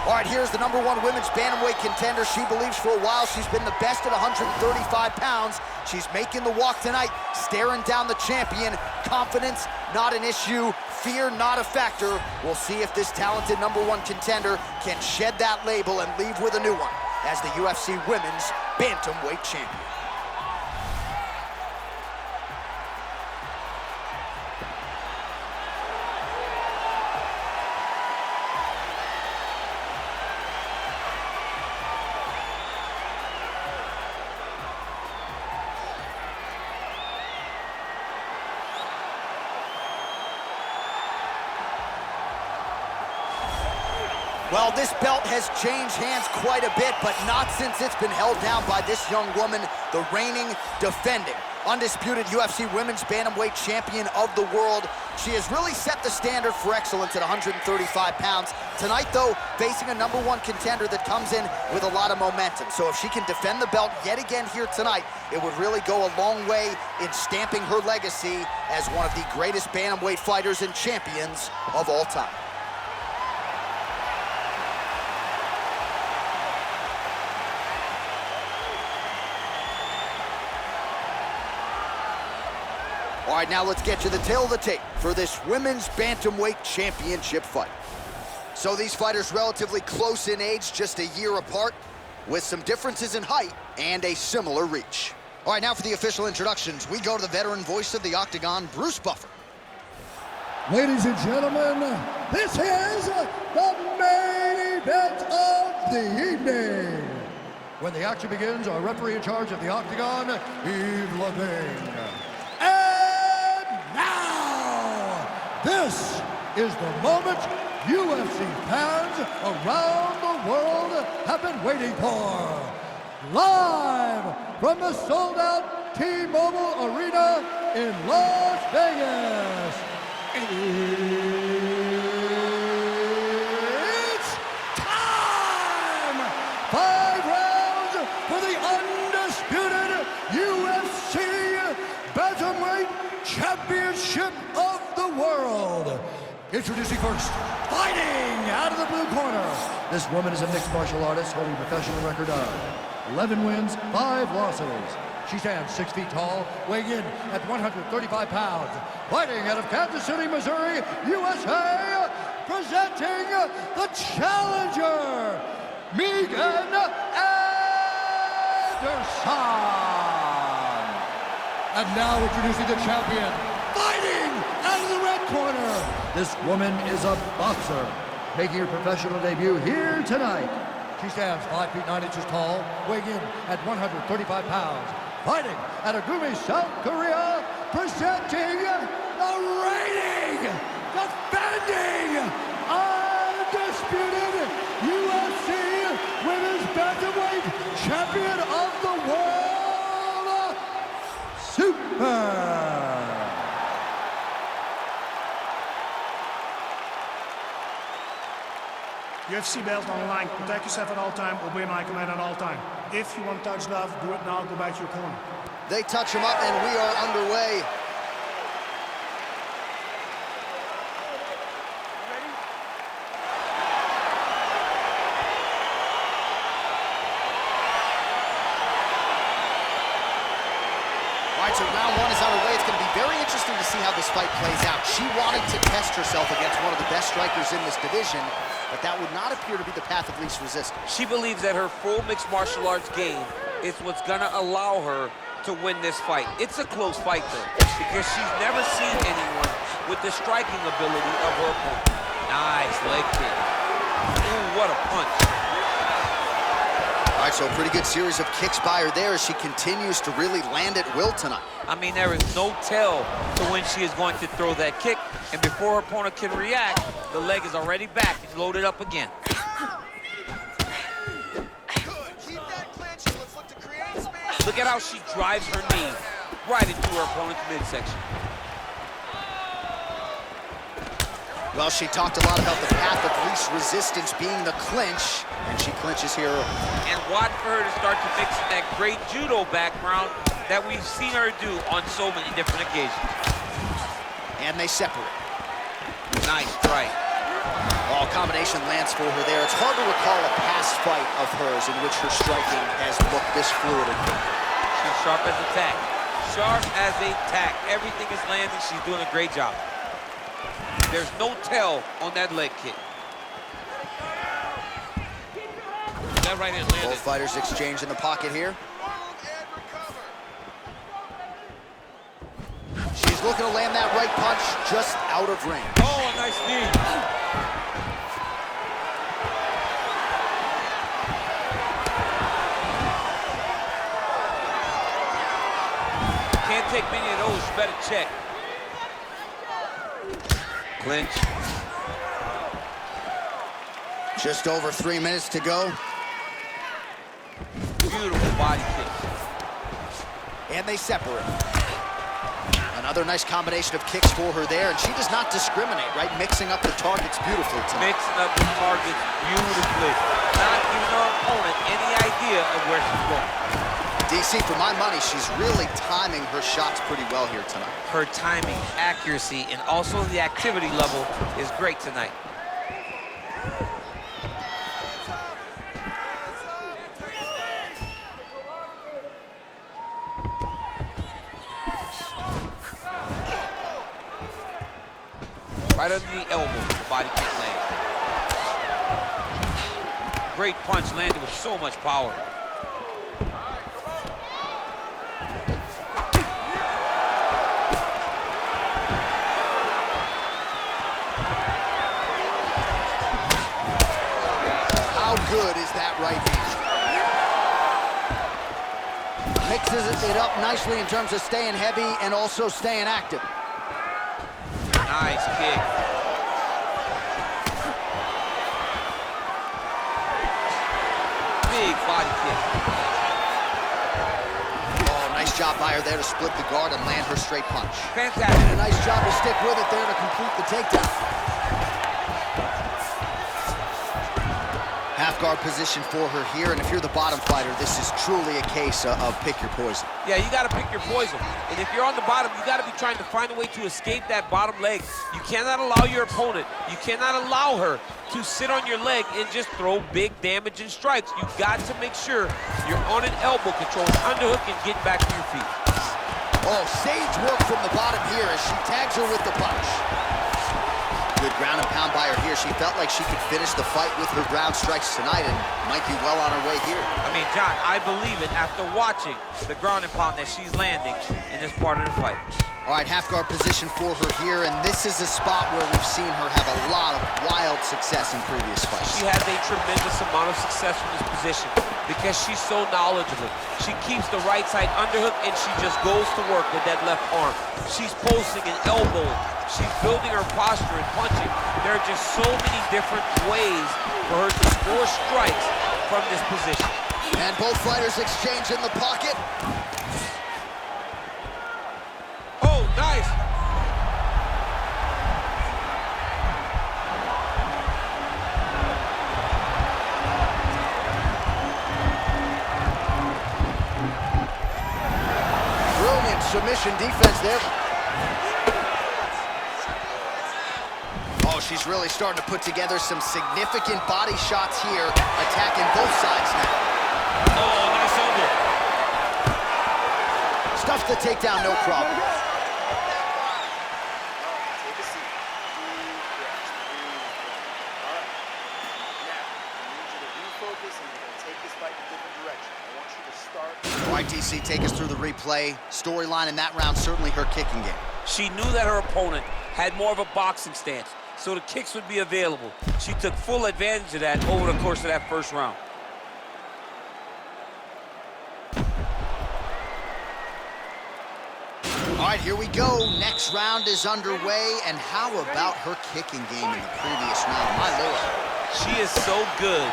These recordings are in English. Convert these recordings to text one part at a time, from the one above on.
All right, here's the #1 women's bantamweight contender. She believes for a while she's been the best at 135 pounds. She's making the walk tonight, staring down the champion. Confidence, not an issue. Fear, not a factor. We'll see if this talented #1 contender can shed that label and leave with a new one as the UFC Women's Bantamweight Champion. Well, this belt has changed hands quite a bit, but not since it's been held down by this young woman, the reigning, defending, undisputed UFC Women's Bantamweight Champion of the world. She has really set the standard for excellence at 135 pounds. Tonight, though, facing a #1 contender that comes in with a lot of momentum. So if she can defend the belt yet again here tonight, it would really go a long way in stamping her legacy as one of the greatest bantamweight fighters and champions of all time. All right, now let's get to the tail of the tape for this Women's Bantamweight Championship fight. So these fighters relatively close in age, just a year apart, with some differences in height and a similar reach. All right, now for the official introductions, we go to the veteran voice of the Octagon, Bruce Buffer. Ladies and gentlemen, this is the main event of the evening. When the action begins, our referee in charge of the Octagon, Yves Levine. This is the moment UFC fans around the world have been waiting for. Live from the sold-out T-Mobile Arena in Las Vegas. It's time! 5 rounds for the undisputed UFC Bantamweight Championship of the world. Introducing first, fighting out of the blue corner. This woman is a mixed martial artist holding a professional record of 11 wins, 5 losses. She stands 6 feet tall, weighing in at 135 pounds. Fighting out of Kansas City, Missouri, USA, presenting the challenger, Megan Anderson. And now introducing the champion, fighting out of the red corner. This woman is a boxer, making her professional debut here tonight. She stands 5 feet 9 inches tall, weighing in at 135 pounds. Fighting out of Gumi, South Korea, presenting the reigning, defending, undisputed UFC Women's Bantamweight Champion of the World, Super. UFC belt on the line. Protect yourself at all time. Obey my command at all time. If you want to touch love, do it now. Go back to your corner. They touch him up, and we are underway. All right, so round 1 is underway. It's going to be very interesting to see how this fight plays out. She wanted to test herself against one of the best strikers in this division, but that would not appear to be the path of least resistance. She believes that her full mixed martial arts game is what's gonna allow her to win this fight. It's a close fight though, because she's never seen anyone with the striking ability of her opponent. Nice leg kick. Ooh, what a punch. All right, so a pretty good series of kicks by her there as she continues to really land at will tonight. I mean, there is no tell to when she is going to throw that kick, and before her opponent can react, the leg is already back and loaded up again. Look at how she drives her knee right into her opponent's midsection. Well, she talked a lot about the path of least resistance being the clinch, and she clinches here. And watch for her to start to mix in that great judo background that we've seen her do on so many different occasions. And they separate. Nice strike. Oh, combination lands for her there. It's hard to recall a past fight of hers in which her striking has looked this fluid and quick. She's sharp as a tack. Sharp as a tack. Everything is landing. She's doing a great job. There's no tell on that leg kick. That right hand landed. Both fighters exchange in the pocket here. She's looking to land that right punch just out of range. Oh, a nice knee. Can't take many of those. You better check. Clinch. Just over 3 minutes to go. Beautiful body kick. And they separate. Another nice combination of kicks for her there, and she does not discriminate, right? Mixing up the targets beautifully tonight. Mixing up the targets beautifully. Not giving her opponent any idea of where she's going. DC, for my money, she's really timing her shots pretty well here tonight. Her timing, accuracy, and also the activity level is great tonight. Right under the elbow, the body kick lands. Great punch landed with so much power. How good is that right hand? Mixes it up nicely in terms of staying heavy and also staying active. Nice kick. Big body kick. Oh, nice job by her there to split the guard and land her straight punch. Fantastic. And a nice job to stick with it there to complete the takedown. Half guard position for her here, and if you're the bottom fighter, this is truly a case of pick your poison. Yeah, you got to pick your poison. And if you're on the bottom, you got to be trying to find a way to escape that bottom leg. You cannot allow your opponent, you cannot allow her to sit on your leg and just throw big damaging strikes. You got to make sure you're on an elbow control, underhook, and get back to your feet. Oh, sage work from the bottom here as she tags her with the punch. Good ground and pound by her here. She felt like she could finish the fight with her ground strikes tonight and might be well on her way here. I mean, John, I believe it after watching the ground and pound that she's landing in this part of the fight. All right, half guard position for her here, and this is a spot where we've seen her have a lot of wild success in previous fights. She has a tremendous amount of success from this position because she's so knowledgeable. She keeps the right side underhook, and she just goes to work with that left arm. She's posting and elbowing. She's building her posture and punching. There are just so many different ways for her to score strikes from this position. And both fighters exchange in the pocket. Oh, nice. Brilliant submission defense there. Oh, she's really starting to put together some significant body shots here, attacking both sides now. Oh, nice elbow. Stuffs the takedown, no problem. Take a seat. All right. Now, I need you to refocus and we're going to take this fight in a different direction. I want you to start. All right, DC, take us through the replay. Storyline in that round, certainly her kicking game. She knew that her opponent had more of a boxing stance, so the kicks would be available. She took full advantage of that over the course of that first round. All right, here we go. Next round is underway, and how about her kicking game in the previous round? My Lord. She is so good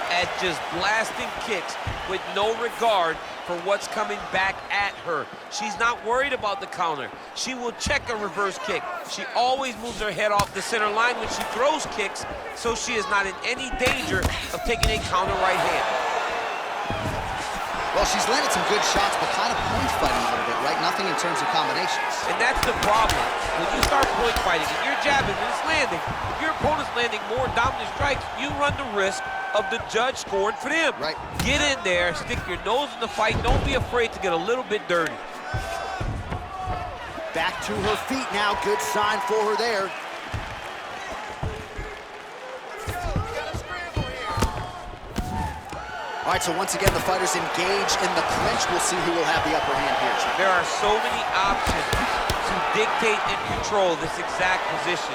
at just blasting kicks with no regard for what's coming back at her. She's not worried about the counter. She will check a reverse kick. She always moves her head off the center line when she throws kicks, so she is not in any danger of taking a counter right hand. Well, she's landed some good shots, but kind of point fighting a little bit, right? nothing in terms of combinations. And that's the problem. When you start point fighting and you're jabbing and it's landing, if your opponent's landing more dominant strikes, you run the risk of the judge scoring for them. Right. Get in there, stick your nose in the fight. Don't be afraid to get a little bit dirty. Back to her feet now. Good sign for her there. All right, so once again, the fighters engage in the clinch. We'll see who will have the upper hand here, Jim. There are so many options to dictate and control this exact position.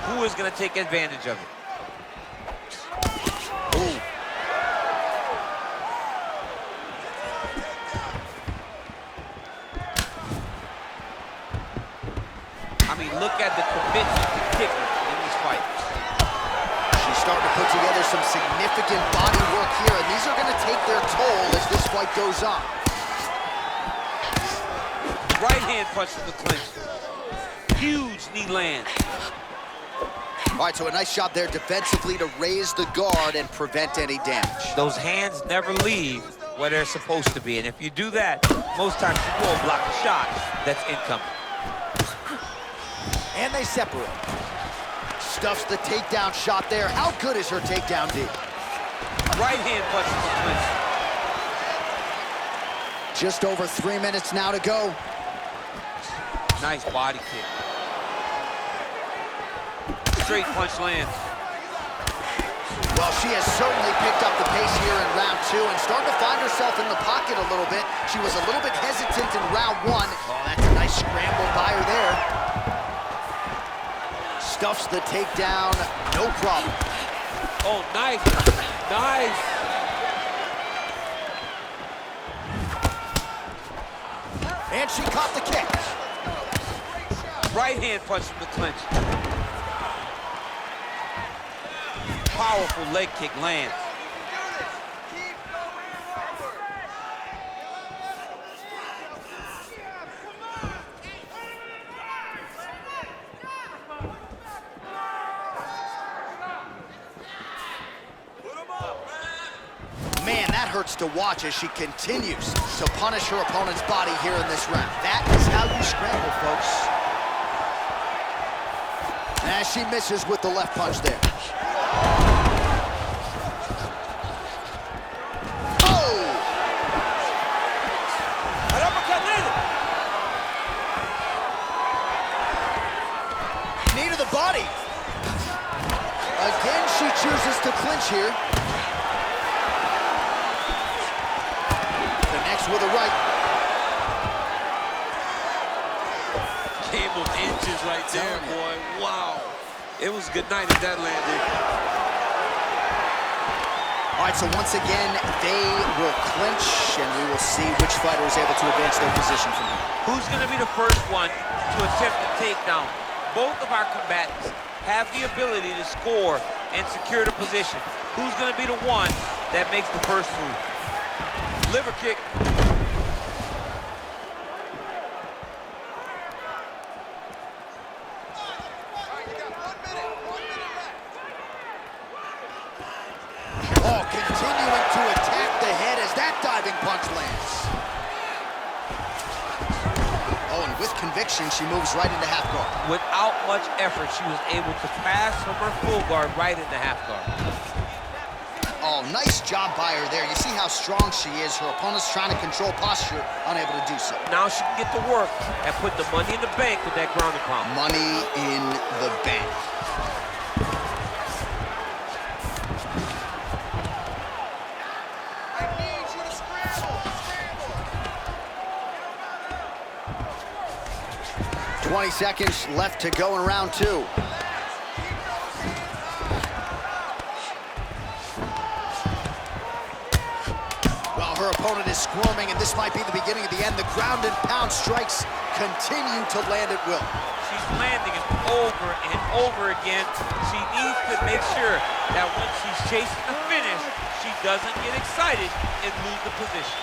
Who is going to take advantage of it? Ooh. I mean, look at the commitment to kicking in these fights. She's starting to put together some significant body work here, and these are going to take their toll as this fight goes on. Right hand punch from the clinch. Huge knee land. All right, so a nice job there defensively to raise the guard and prevent any damage. Those hands never leave where they're supposed to be, and if you do that, most times you won't block a shot that's incoming. And they separate. Stuffs the takedown shot there. How good is her takedown D? Right hand punch from the clinch. Just over 3 minutes now to go. Nice body kick. Straight punch lands. Well, she has certainly picked up the pace here in round 2 and starting to find herself in the pocket a little bit. She was a little bit hesitant in round 1. Oh, that's a nice scramble by her there. Stuffs the takedown, no problem. Oh, nice. Nice. And she caught the kick. Right hand punch from the clinch. Powerful leg kick lands. Man, that hurts to watch as she continues to punish her opponent's body here in this round. That is how you scramble, folks. As she misses with the left punch there. Oh! An uppercut landed. Knee to the body. Again, she chooses to clinch here. Connects with a right. Game of inches right there, boy. Wow. It was a good night if that landed. All right, so once again, they will clinch, and we will see which fighter is able to advance their position from here. Who's going to be the first one to attempt the takedown? Both of our combatants have the ability to score and secure the position. Who's going to be the one that makes the first move? Liver kick. Oh, continuing to attack the head as that diving punch lands. Oh, and with conviction, she moves right into half guard. Without much effort, she was able to pass from her full guard right into half guard. Oh, nice job by her there. You see how strong she is. Her opponent's trying to control posture, unable to do so. Now she can get to work and put the money in the bank with that ground and pound. Money in the bank. I need you to scramble. 20 seconds left to go in round 2. Her opponent is squirming, and this might be the beginning of the end. The ground and pound strikes continue to land at will. She's landing it over and over again. She needs to make sure that when she's chasing the finish, she doesn't get excited and lose the position.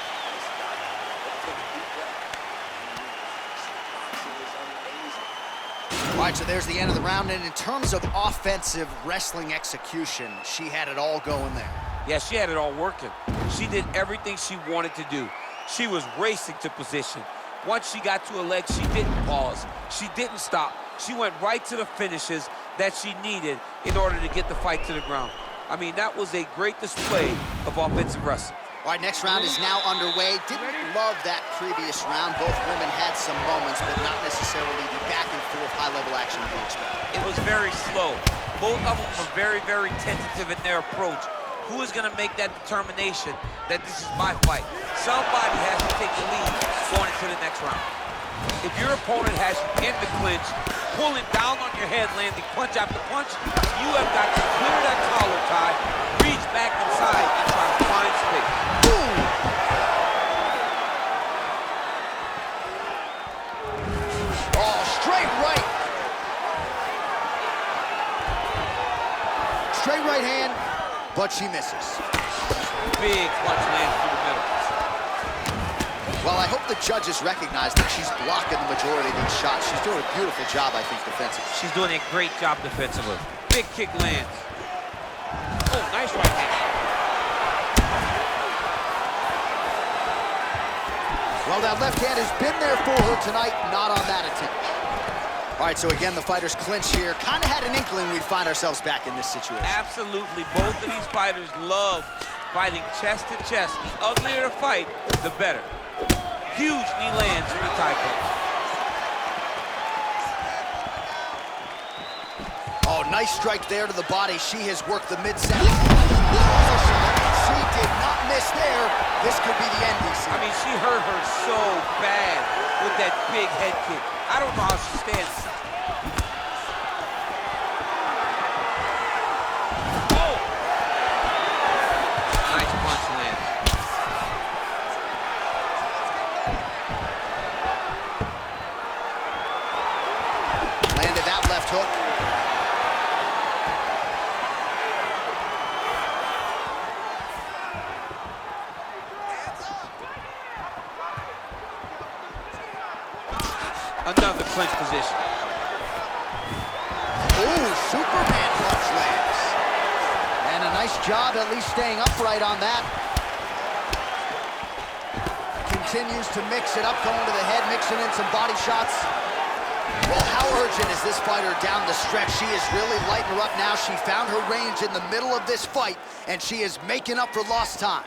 All right, so there's the end of the round, and in terms of offensive wrestling execution, she had it all going there. Yeah, she had it all working. She did everything she wanted to do. She was racing to position, Once she got to her leg, she didn't pause. She didn't stop. She went right to the finishes that she needed in order to get the fight to the ground. I mean, that was a great display of offensive wrestling. All right, next round is now underway. Didn't love that previous round. Both women had some moments, but not necessarily the back-and-forth high-level action we expect. It was very slow. Both of them were very, very tentative in their approach. Who is going to make that determination that this is my fight? Somebody has to take the lead going into the next round. If your opponent has you in the clinch, pulling down on your head, landing punch after punch, you have got to clear that collar tie, reach back inside, and try to find space. Boom! Oh, straight right. Straight right hand, but she misses. Big punch lands through the middle. Well, I hope the judges recognize that she's blocking the majority of these shots. She's doing a beautiful job, I think, defensively. She's doing a great job defensively. Big kick lands. Oh, nice right hand. Well, that left hand has been there for her tonight, not on that attempt. All right, so again, the fighters clinch here. Kind of had an inkling we'd find ourselves back in this situation. Absolutely. Both of these fighters love fighting chest to chest. The uglier the fight, the better. Huge knee lands for the tie punch. Oh, nice strike there to the body. She has worked the mid-center. She did not miss there. This could be the end, DC. I mean, she hurt her so bad with that big head kick. I don't know how she stands. Oh! Nice punch lands. Landed that left hook. Another clinch position. Ooh, Superman punch lands. And a nice job at least staying upright on that. Continues to mix it up, going to the head, mixing in some body shots. Well, how urgent is this fighter down the stretch? She is really lighting her up now. She found her range in the middle of this fight, and she is making up for lost time.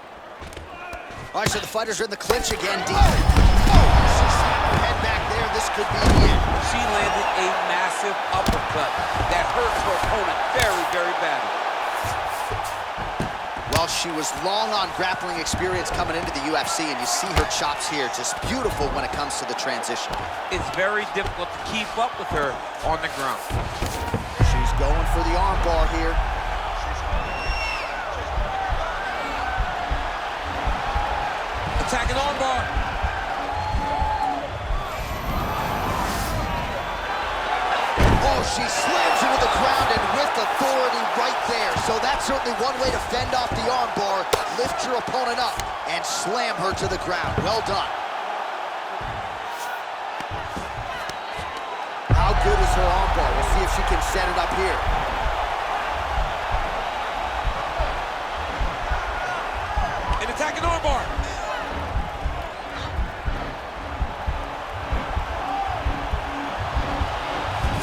All right, so the fighters are in the clinch again. Deep. She snapped her head back there. This could be the end. She landed a massive uppercut that hurt her opponent very, very badly. Well, she was long on grappling experience coming into the UFC, and you see her chops here, just beautiful when it comes to the transition. It's very difficult to keep up with her on the ground. She's going for the arm bar here. Attacking arm bar. Oh, she slams into the ground and with authority right there. So that's certainly one way to fend off the arm bar. Lift your opponent up and slam her to the ground. Well done. How good is her arm bar? We'll see if she can set it up here. An attacking arm bar.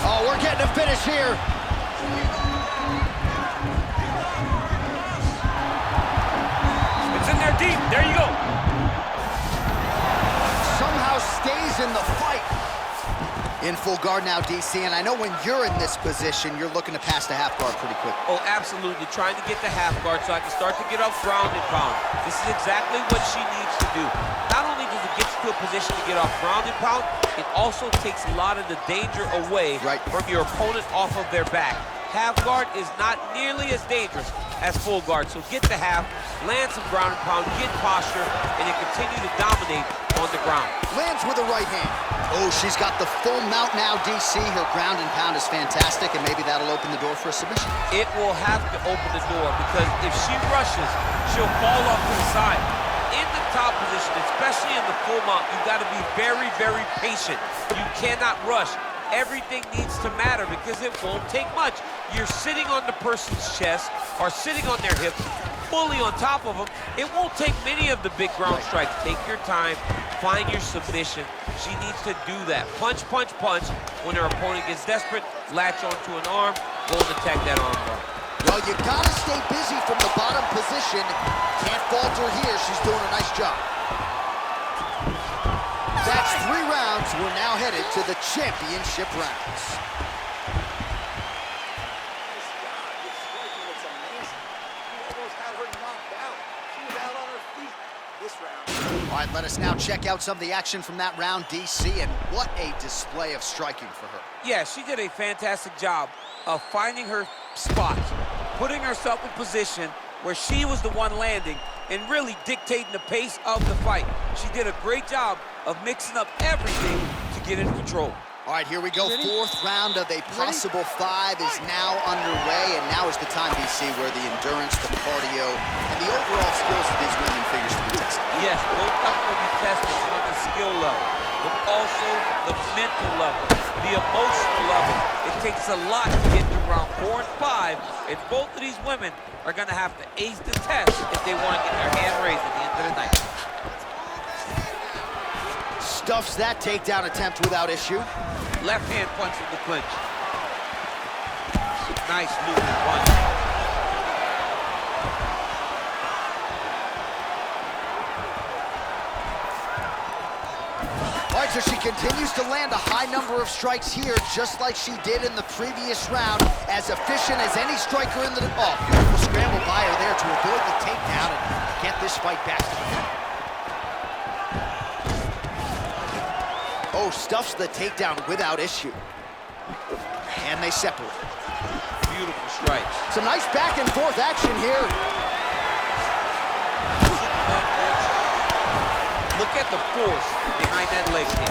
Oh, we're getting a finish here. It's in there deep. There you go. Somehow stays in the fight. In full guard now, DC, and I know when you're in this position, you're looking to pass the half guard pretty quick. Oh, absolutely. Trying to get the half guard so I can start to get off ground and pound. This is exactly what she needs to do. Not only does it get you to a position to get off ground and pound, it also takes a lot of the danger away from your opponent off of their back. Half guard is not nearly as dangerous as full guard, so get the half, land some ground and pound, get posture, and then continue to dominate on the ground. Lands with the right hand. Oh, she's got the full mount now, DC. Her ground and pound is fantastic, and maybe that'll open the door for a submission. It will have to open the door, because if she rushes, she'll fall off to the side. In the top position, especially in the full mount, you've got to be very, very patient. You cannot rush. Everything needs to matter because it won't take much. You're sitting on the person's chest or sitting on their hips, fully on top of them. It won't take many of the big ground strikes. Take your time, find your submission. She needs to do that. Punch, punch, punch. When her opponent gets desperate, latch onto an arm, go and attack that arm bar. Well, you gotta stay busy from the bottom position. Can't falter here. She's doing a nice job. That's 3 rounds. We're now headed to the championship rounds. It's amazing. He almost had her knocked out. She was out on her feet this round. All right, let us now check out some of the action from that round, DC, and what a display of striking for her. Yeah, she did a fantastic job of finding her spot, putting herself in position where she was the one landing and really dictating the pace of the fight. She did a great job of mixing up everything to get in control. All right, here we go. 4th round of a possible 5 is now underway, and now is the time, DC, where the endurance, the cardio, and the overall skills of these women figures to be tested. Yes, both of them will be tested on the skill level, but also the mental level, the emotional level. It takes a lot to get to round 4 and 5, and both of these women are going to have to ace the test if they want to get their hand raised at the end of the night. Stuffs that takedown attempt without issue. Left hand punch in the clinch. Nice moving punch. All right, so she continues to land a high number of strikes here, just like she did in the previous round. As efficient as any striker in the... Oh, beautiful scramble by her there to avoid the takedown and get this fight back to the mat. Oh, stuffs the takedown without issue. And they separate. Beautiful strikes. Some nice back and forth action here. Look at the force behind that leg kick.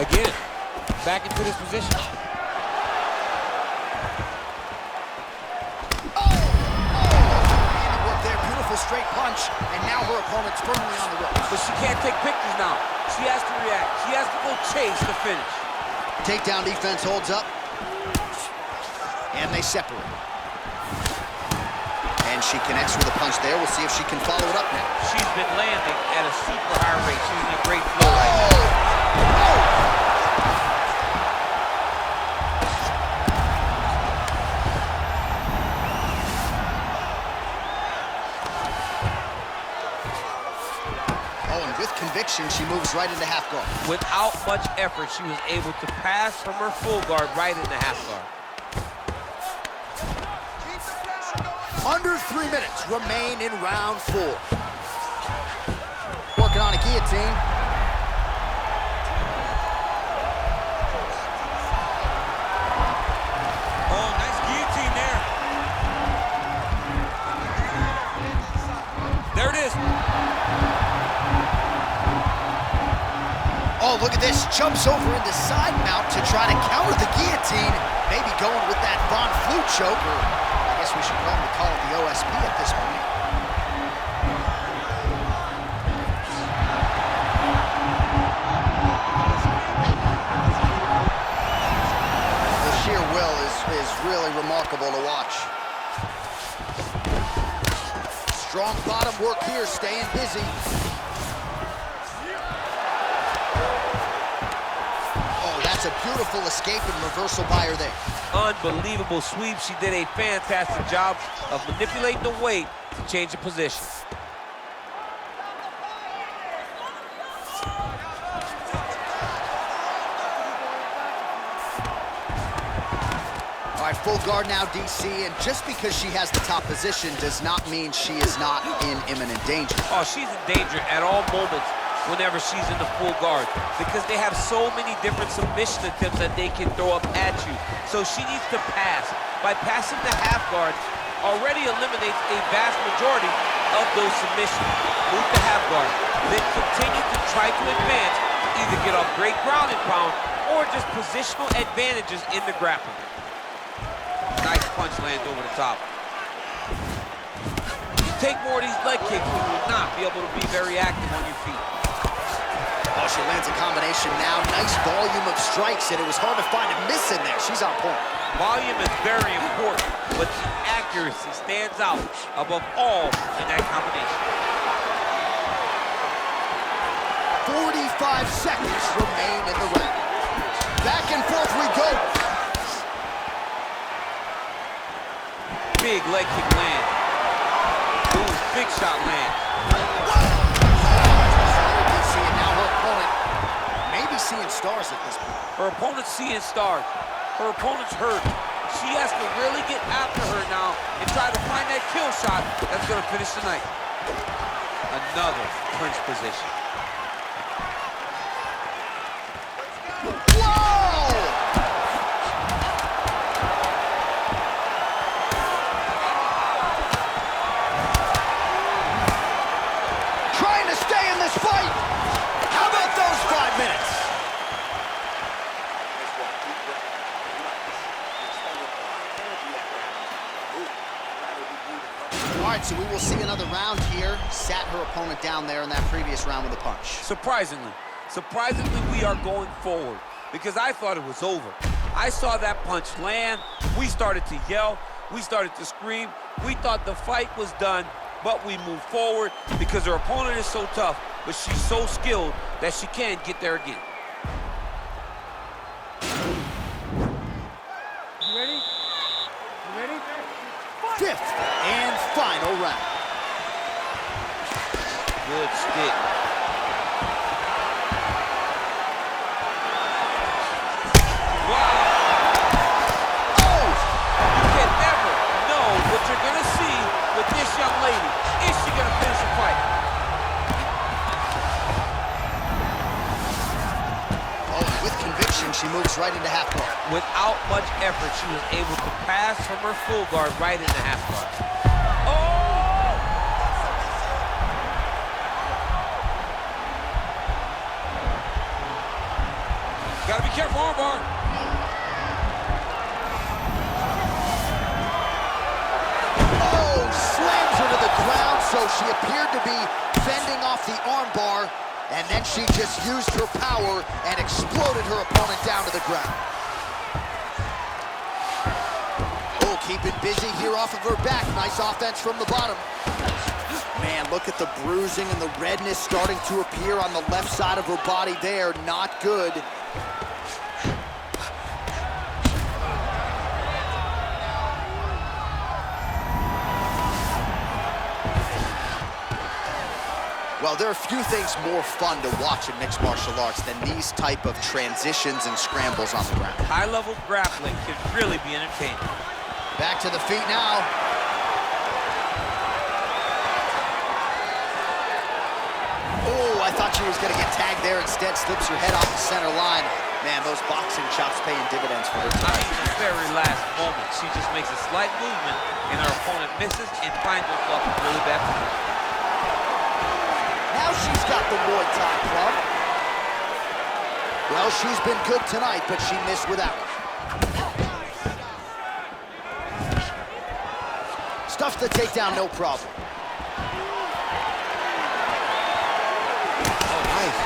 Again, back into this position. Straight punch, and now her opponent's firmly on the ropes. But she can't take pictures now. She has to react. She has to go chase the finish. Takedown defense holds up, and they separate. And she connects with a punch there. We'll see if she can follow it up now. She's been landing at a super high rate. She's in a great flow right now. Conviction, she moves right into half guard. Without much effort, she was able to pass from her full guard right into half guard. Under 3 minutes remain in round 4. Working on a guillotine. Oh, nice guillotine there. There it is. Oh, look at this. Jumps over into side mount to try to counter the guillotine. Maybe going with that Von Flue choke, or I guess we should probably call it the OSP at this point. The sheer will is really remarkable to watch. Strong bottom work here, staying busy. That's a beautiful escape and reversal by her there. Unbelievable sweep. She did a fantastic job of manipulating the weight to change the position. All right, full guard now, DC, and just because she has the top position does not mean she is not in imminent danger. Oh, she's in danger at all moments whenever she's in the full guard, because they have so many different submission attempts that they can throw up at you. So she needs to pass. By passing the half guard, already eliminates a vast majority of those submissions. Move to half guard, then continue to try to advance, either get off great ground and pound, or just positional advantages in the grappling. Nice punch lands over the top. You take more of these leg kicks, you will not be able to be very active on your feet. Oh, she lands a combination now. Nice volume of strikes, and it was hard to find a miss in there. She's on point. Volume is very important, but the accuracy stands out above all in that combination. 45 seconds remain in the round. Back and forth we go. Big leg kick land. Ooh, big shot land. Now her opponent maybe seeing stars at this point. Her opponent's seeing stars. Her opponent's hurt. She has to really get after her now and try to find that kill shot that's going to finish the night. Another clinch position. Whoa! Trying to stay in this fight. How about those 5 minutes? All right, so we will see another round here. Sat her opponent down there in that previous round with a punch. Surprisingly, we are going forward because I thought it was over. I saw that punch land. We started to yell. We started to scream. We thought the fight was done, but we moved forward because her opponent is so tough, but she's so skilled that she can get there again. You ready? You ready? Fifth and final round. Good stick. Wow. Oh! You can never know what you're going to see with this young lady. Is she going to finish the fight? Oh, with conviction, she moves right into half guard. Without much effort, she was able to pass from her full guard right into half guard. Oh! Gotta be careful, armbar. Oh, slams her to the ground, so she appeared to be fending off the armbar, and then she just used her power and exploded her opponent down to the ground. Oh, keeping busy here off of her back. Nice offense from the bottom. Man, look at the bruising and the redness starting to appear on the left side of her body there. Not good. Well, there are few things more fun to watch in mixed martial arts than these type of transitions and scrambles on the ground. High-level grappling can really be entertaining. Back to the feet now. Oh, I thought she was going to get tagged there. Instead, slips her head off the center line. Man, those boxing chops paying dividends for her. I mean, the very last moment, she just makes a slight movement, and her opponent misses and finds herself in really bad position. Now she's got the Muay Thai club. Well, she's been good tonight, but she missed without it. Stuffs the takedown, no problem. Oh, nice.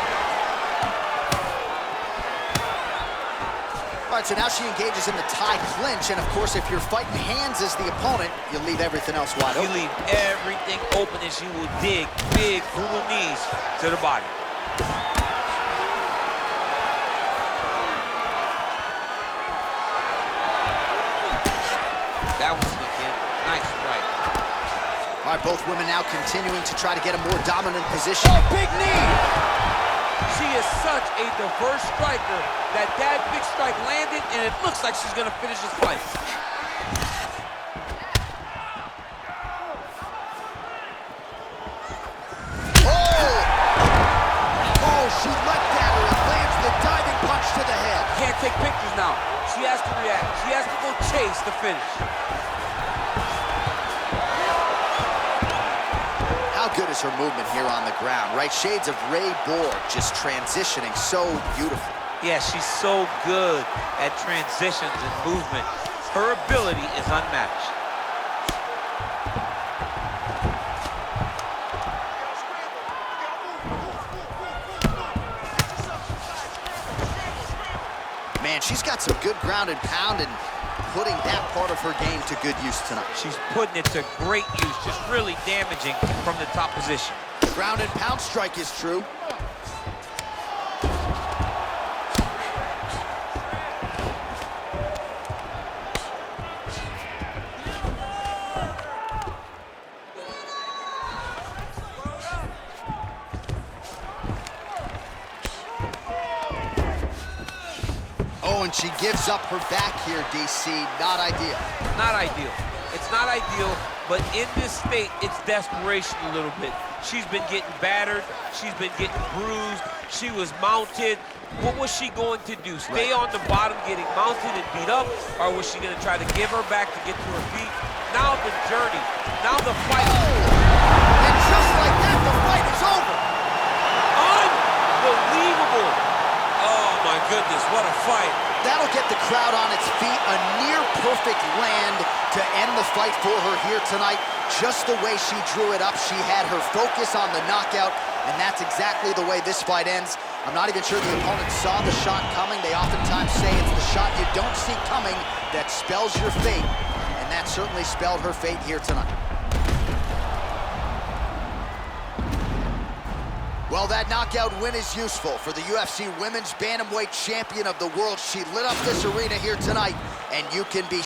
All right, so now she engages in the Thai clinch, and of course, if you're fighting hands as the opponent, you leave everything else wide open. You leave everything open as you will dig big brutal knees to the body. That was the kid. Nice right. All right, both women now continuing to try to get a more dominant position. Oh, big knee! She is such a diverse striker that big strike landed, and it looks like she's going to finish this fight. Oh, she leapt at her and lands the diving punch to the head. Can't take pictures now. She has to react. She has to go chase the finish. How good is her movement here on the ground, right? Shades of Ray Borg, just transitioning so beautiful. Yeah, she's so good at transitions and movement. Her ability is unmatched. she's got some good ground and pound and putting that part of her game to good use tonight. She's putting it to great use, just really damaging from the top position. Ground and pound strike is true. Oh, and she gives up her back here, DC. Not ideal. Not ideal. It's not ideal, but in this state, it's desperation a little bit. She's been getting battered. She's been getting bruised. She was mounted. What was she going to do? Stay on the bottom getting mounted and beat up? Or was she going to try to give her back to get to her feet? Now the journey. Now the fight. Oh! And just like that, the fight is over. Unbelievable. Oh, my goodness, what a fight. That'll get the crowd on its feet. A near-perfect land to end the fight for her here tonight. Just the way she drew it up, she had her focus on the knockout, and that's exactly the way this fight ends. I'm not even sure the opponent saw the shot coming. They oftentimes say it's the shot you don't see coming that spells your fate, and that certainly spelled her fate here tonight. Well, that knockout win is useful for the UFC Women's Bantamweight Champion of the World. She lit up this arena here tonight, and you can be